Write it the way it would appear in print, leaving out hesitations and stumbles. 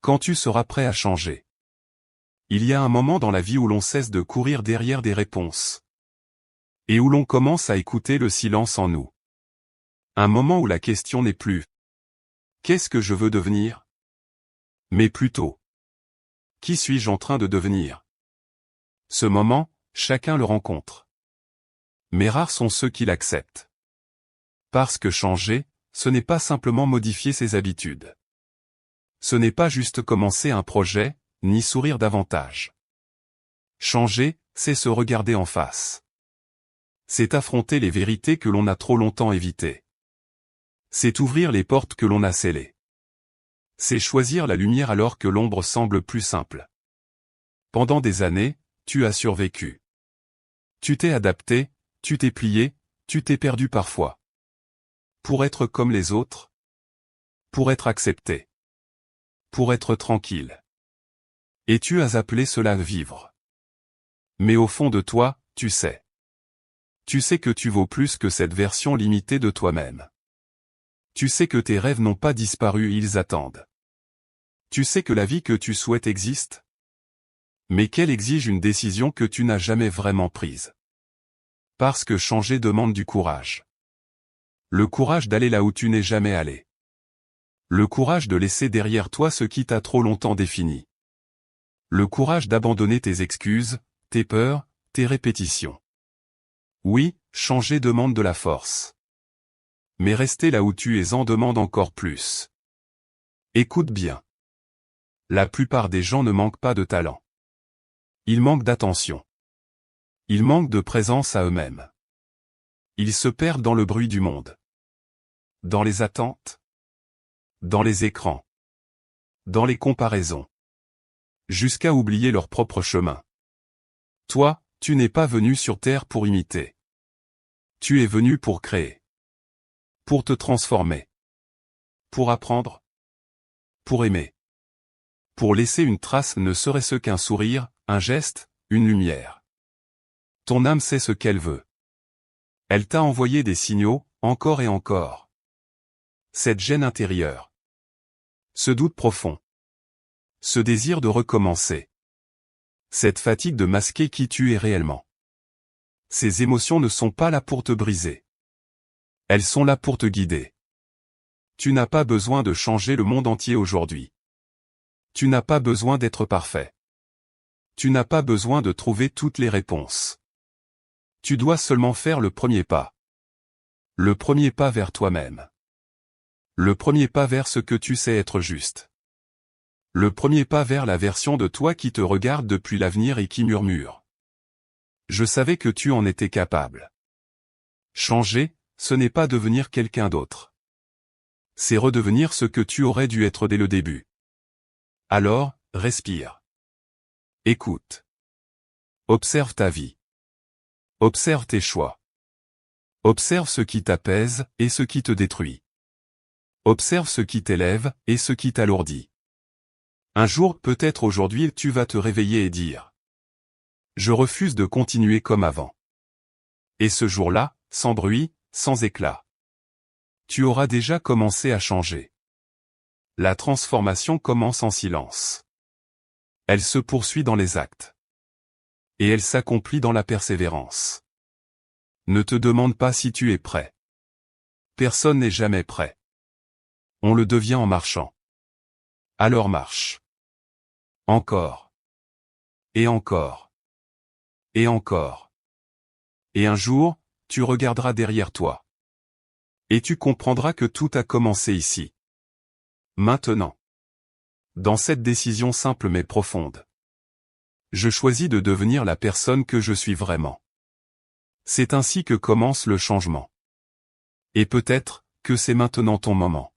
Quand tu seras prêt à changer. Il y a un moment dans la vie où l'on cesse de courir derrière des réponses. Et où l'on commence à écouter le silence en nous. Un moment où la question n'est plus « Qu'est-ce que je veux devenir ?» mais plutôt « Qui suis-je en train de devenir ?» Ce moment, chacun le rencontre. Mais rares sont ceux qui l'acceptent. Parce que changer, ce n'est pas simplement modifier ses habitudes. Ce n'est pas juste commencer un projet, ni sourire davantage. Changer, c'est se regarder en face. C'est affronter les vérités que l'on a trop longtemps évitées. C'est ouvrir les portes que l'on a scellées. C'est choisir la lumière alors que l'ombre semble plus simple. Pendant des années, tu as survécu. Tu t'es adapté, tu t'es plié, tu t'es perdu parfois. Pour être comme les autres. Pour être accepté. Pour être tranquille. Et tu as appelé cela vivre. Mais au fond de toi, tu sais. Tu sais que tu vaux plus que cette version limitée de toi-même. Tu sais que tes rêves n'ont pas disparu, ils attendent. Tu sais que la vie que tu souhaites existe. Mais qu'elle exige une décision que tu n'as jamais vraiment prise. Parce que changer demande du courage. Le courage d'aller là où tu n'es jamais allé. Le courage de laisser derrière toi ce qui t'a trop longtemps défini. Le courage d'abandonner tes excuses, tes peurs, tes répétitions. Oui, changer demande de la force. Mais rester là où tu es en demande encore plus. Écoute bien. La plupart des gens ne manquent pas de talent. Ils manquent d'attention. Ils manquent de présence à eux-mêmes. Ils se perdent dans le bruit du monde. Dans les attentes. Dans les écrans. Dans les comparaisons. Jusqu'à oublier leur propre chemin. Toi, tu n'es pas venu sur Terre pour imiter. Tu es venu pour créer. Pour te transformer. Pour apprendre. Pour aimer. Pour laisser une trace, ne serait-ce qu'un sourire, un geste, une lumière. Ton âme sait ce qu'elle veut. Elle t'a envoyé des signaux, encore et encore. Cette gêne intérieure. Ce doute profond. Ce désir de recommencer. Cette fatigue de masquer qui tu es réellement. Ces émotions ne sont pas là pour te briser. Elles sont là pour te guider. Tu n'as pas besoin de changer le monde entier aujourd'hui. Tu n'as pas besoin d'être parfait. Tu n'as pas besoin de trouver toutes les réponses. Tu dois seulement faire le premier pas. Le premier pas vers toi-même. Le premier pas vers ce que tu sais être juste. Le premier pas vers la version de toi qui te regarde depuis l'avenir et qui murmure. Je savais que tu en étais capable. Changer, ce n'est pas devenir quelqu'un d'autre. C'est redevenir ce que tu aurais dû être dès le début. Alors, respire. Écoute. Observe ta vie. Observe tes choix. Observe ce qui t'apaise et ce qui te détruit. Observe ce qui t'élève et ce qui t'alourdit. Un jour, peut-être aujourd'hui, tu vas te réveiller et dire « Je refuse de continuer comme avant ». Et ce jour-là, sans bruit, sans éclat. Tu auras déjà commencé à changer. La transformation commence en silence. Elle se poursuit dans les actes. Et elle s'accomplit dans la persévérance. Ne te demande pas si tu es prêt. Personne n'est jamais prêt. On le devient en marchant. Alors marche. Encore. Et encore. Et encore. Et un jour, tu regarderas derrière toi. Et tu comprendras que tout a commencé ici. Maintenant. Dans cette décision simple mais profonde. Je choisis de devenir la personne que je suis vraiment. C'est ainsi que commence le changement. Et peut-être que c'est maintenant ton moment.